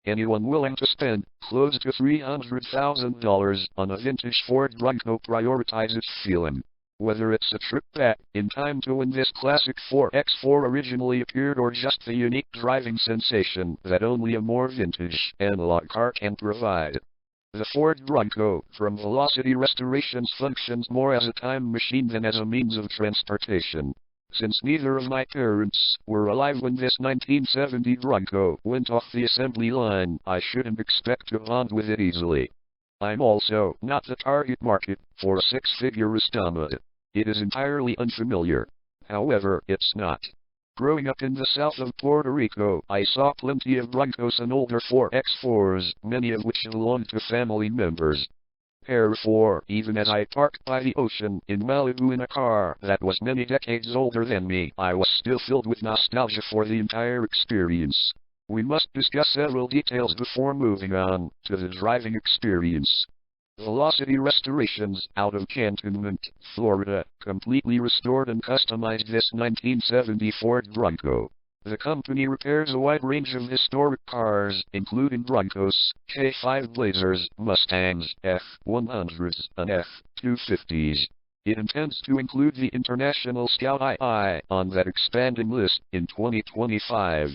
Anyone willing to spend close to $300,000 on a vintage Ford Bronco prioritizes feeling. Whether it's a trip back in time to when this classic 4x4 originally appeared or just the unique driving sensation that only a more vintage analog car can provide. The Ford Bronco from Velocity Restorations functions more as a time machine than as a means of transportation. Since neither of my parents were alive when this 1970 Bronco went off the assembly line, I shouldn't expect to bond with it easily. I'm also not the target market for a six-figure restomod. It is entirely unfamiliar. However, it's not. Growing up in the south of Puerto Rico, I saw plenty of Broncos and older 4x4s, many of which belonged to family members. Therefore, even as I parked by the ocean in Malibu in a car that was many decades older than me, I was still filled with nostalgia for the entire experience. We must discuss several details before moving on to the driving experience. Velocity Restorations, out of Cantonment, Florida, completely restored and customized this 1970 Ford Bronco. The company repairs a wide range of historic cars, including Broncos, K5 Blazers, Mustangs, F-100s, and F-250s. It intends to include the International Scout II on that expanding list in 2025.